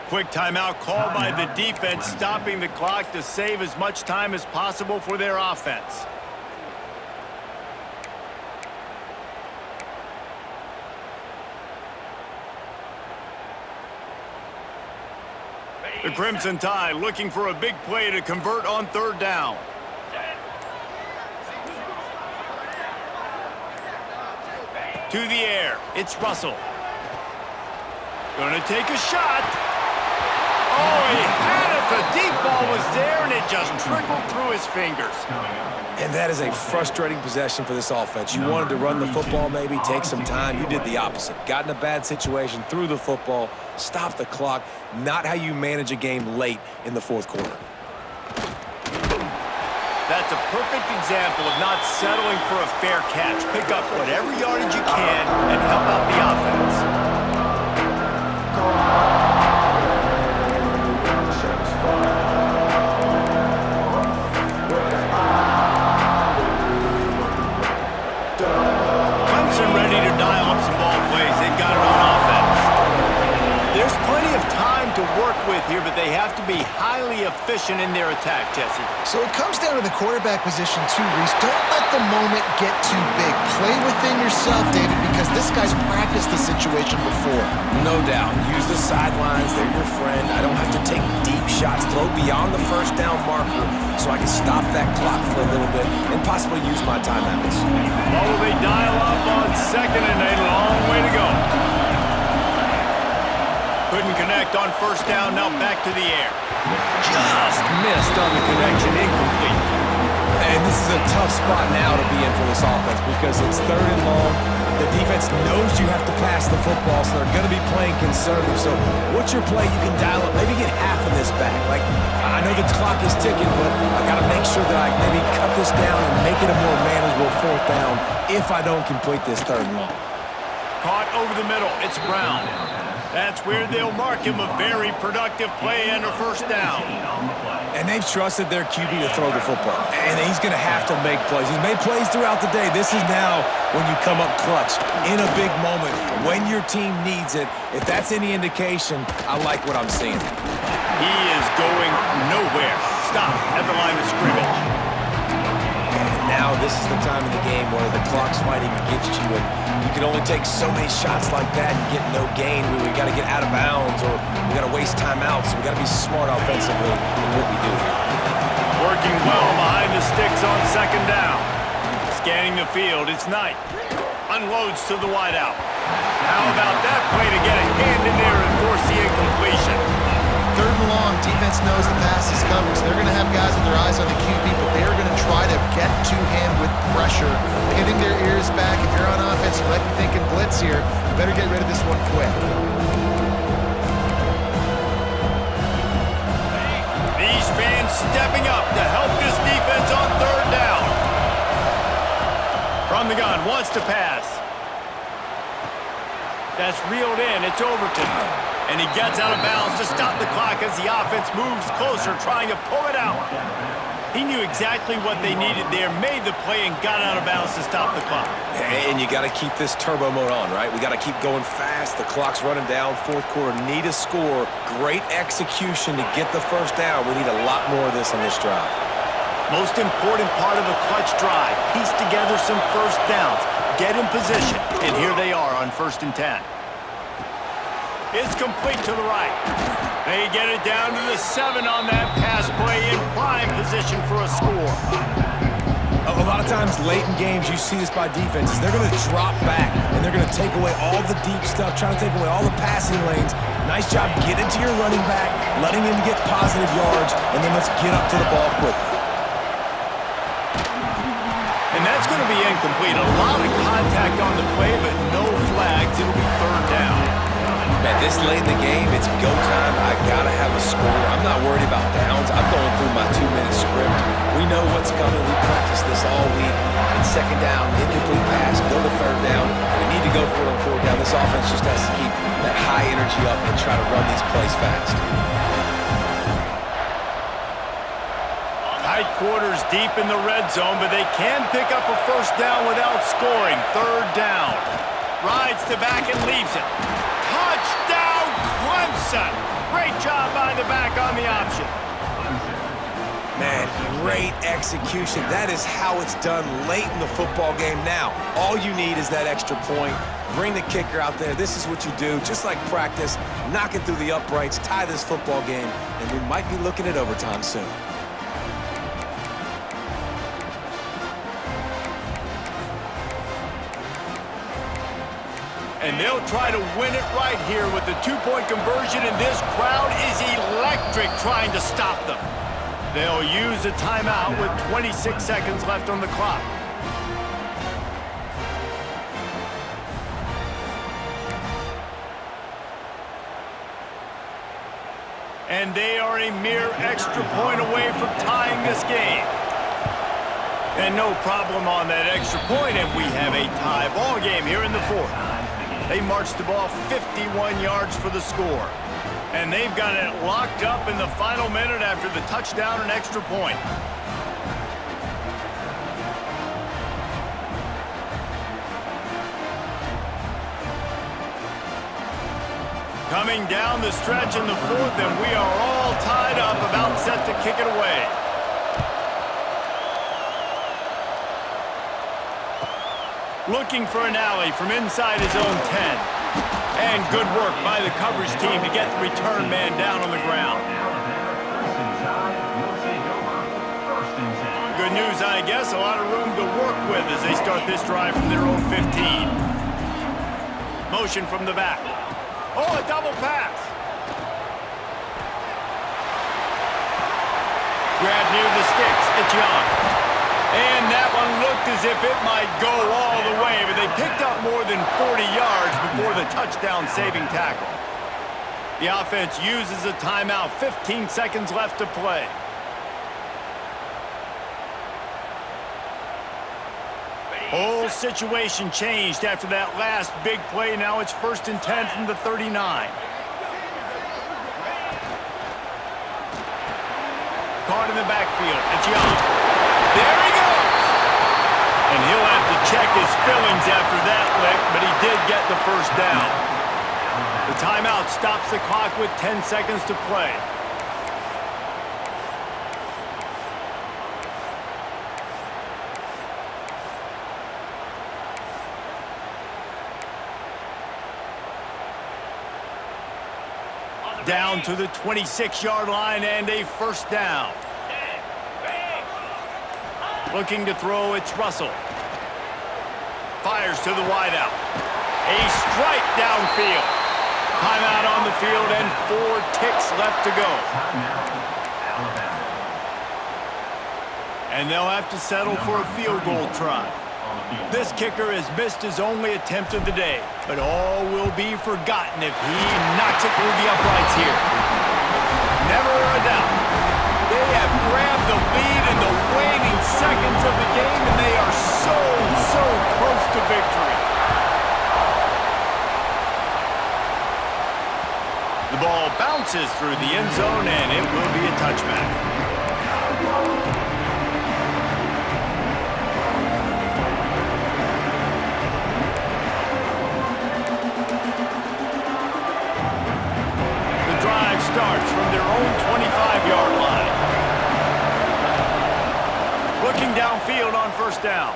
Quick timeout called by the defense, stopping the clock to save as much time as possible for their offense. The Crimson Tide looking for a big play to convert on third down. To the air, it's Russell. Gonna take a shot. Oh, he had it. The deep ball was there, and it just trickled through his fingers. And that is a frustrating possession for this offense. You wanted to run the football, maybe take some time. You did the opposite. Got in a bad situation, threw the football, stopped the clock. Not how you manage a game late in the fourth quarter. That's a perfect example of not settling for a fair catch. Pick up whatever yardage you can and help out the offense. Clemson ready to dial up some ball plays. They've got it on offense. There's plenty of time to work with here, but they have to be highly efficient in their attack, Jesse. So it comes down to the quarterback position too, Reese. Don't let the moment get too big. Play within yourself, David, because this guy's practiced the situation before. No doubt. Use the sidelines. They're your friend. I don't have to take deep shots. Throw beyond the first down marker so I can stop that clock for a little bit and possibly use my timeouts. Oh, they dial up on second and a long way to go. Couldn't connect on first down, now back to the air. Just missed on the connection, incomplete. And this is a tough spot now to be in for this offense because it's third and long. The defense knows you have to pass the football, so they're going to be playing conservative. So what's your play? You can dial up, maybe get half of this back. Like, I know the clock is ticking, but I got to make sure that I maybe cut this down and make it a more manageable fourth down if I don't complete this third and long. Caught over the middle, it's Brown. That's where they'll mark him a very productive play and a first down. And they've trusted their QB to throw the football. And he's going to have to make plays. He's made plays throughout the day. This is now when you come up clutch in a big moment when your team needs it. If that's any indication, I like what I'm seeing. He is going nowhere. Stop at the line of scrimmage. And now this is the time of the game where the clock's fighting against you, and you can only take so many shots like that and get no gain. We got to get out of bounds, or we got to waste timeouts. We got to be smart offensively in what we do here. Working well behind the sticks on second down. Scanning the field, it's Knight. Unloads to the wideout. How about that play to get a hand in there and force the incompletion? Third and long, defense knows the pass is coming, so they're going to have guys with their eyes on the QB, but they're going to try to get to him with pressure, pinning their ears back. If you're on offense, you might be thinking blitz here. You better get rid of this one quick. These fans stepping up to help this defense on third down. From the gun, wants to pass. That's reeled in, it's Overton. And he gets out of bounds to stop the clock as the offense moves closer, trying to pull it out. He knew exactly what they needed there, made the play, and got out of bounds to stop the clock. And you got to keep this turbo mode on, right? We got to keep going fast. The clock's running down. Fourth quarter, need a score. Great execution to get the first down. We need a lot more of this on this drive. Most important part of a clutch drive, piece together some first downs, get in position, and here they are on 1st and 10. It's complete to the right. They get it down to the 7 on that pass play, in prime position for a score. A lot of times late in games, you see this by defenses. They're going to drop back, and they're going to take away all the deep stuff, trying to take away all the passing lanes. Nice job getting to your running back, letting him get positive yards, and then let's get up to the ball quickly. And that's going to be incomplete. A lot of contact on the play, but no flags. It'll be third down. Man, this late in the game, it's go time. I got to have a score. I'm not worried about downs. I'm going through my 2-minute script. We know what's coming. We practiced this all week. And second down, incomplete pass, go to third down. We need to go for it on fourth down. This offense just has to keep that high energy up and try to run these plays fast. Tight quarters deep in the red zone, but they can pick up a first down without scoring. Third down. Rides to back and leaves it. Touchdown, Clemson! Great job by the back on the option. Man, great execution. That is how it's done late in the football game now. All you need is that extra point. Bring the kicker out there. This is what you do. Just like practice, knock it through the uprights, tie this football game, and we might be looking at overtime soon. And they'll try to win it right here with the two-point conversion, and this crowd is electric trying to stop them. They'll use a timeout with 26 seconds left on the clock. And they are a mere extra point away from tying this game. And no problem on that extra point, and we have a tie ball game here in the fourth. They marched the ball 51 yards for the score. And they've got it locked up in the final minute after the touchdown and extra point. Coming down the stretch in the fourth, and we are all tied up, about set to kick it away. Looking for an alley from inside his own 10. And good work by the coverage team to get the return man down on the ground. Good news, I guess. A lot of room to work with as they start this drive from their own 15. Motion from the back. Oh, a double pass. Grab near the sticks. It's Young. And that one looked as if it might go all the way, but they picked up more than 40 yards before the touchdown-saving tackle. The offense uses a timeout. 15 seconds left to play. Whole situation changed after that last big play. Now it's 1st and 10 from the 39. Caught in the backfield. It's Young. There he goes! And he'll have to check his fillings after that lick, but he did get the first down. The timeout stops the clock with 10 seconds to play. Down to the 26-yard line and a first down. Looking to throw, it's Russell. Fires to the wideout. A strike downfield. Timeout on the field and 4 ticks left to go. And they'll have to settle for a field goal try. This kicker has missed his only attempt of the day, but all will be forgotten if he knocks it through the uprights here. Never a doubt. They have grabbed the lead in the waning seconds of the game, and they are so close to victory. The ball bounces through the end zone, and it will be a touchback. Starts from their own 25-yard line. Looking downfield on first down.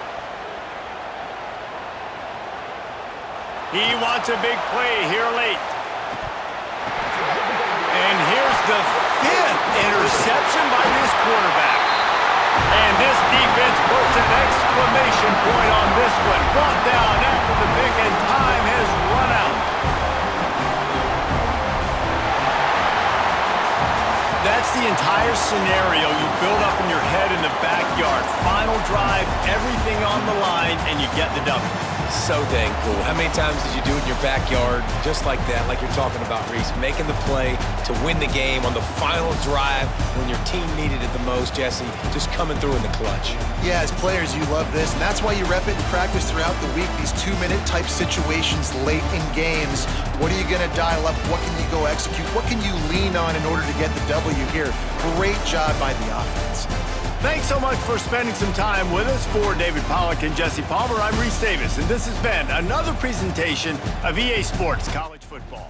He wants a big play here late. And here's the 5th interception by this quarterback. And this defense puts an exclamation point on this one. Brought down after the pick, and time has run out. That's the entire scenario you build up in your head in the backyard. Final drive, everything on the line, and you get the W. So dang cool. How many times did you do it in your backyard just like that, like you're talking about, Reese? Making the play to win the game on the final drive when your team needed it the most, Jesse. Just coming through in the clutch. Yeah, as players, you love this, and that's why you rep it in practice throughout the week, these 2-minute type situations late in games. What are you going to dial up? What can you go execute? What can you lean on in order to get the W here? Great job by the offense. Thanks so much for spending some time with us. For David Pollack and Jesse Palmer, I'm Reese Davis, and this has been another presentation of EA Sports College Football.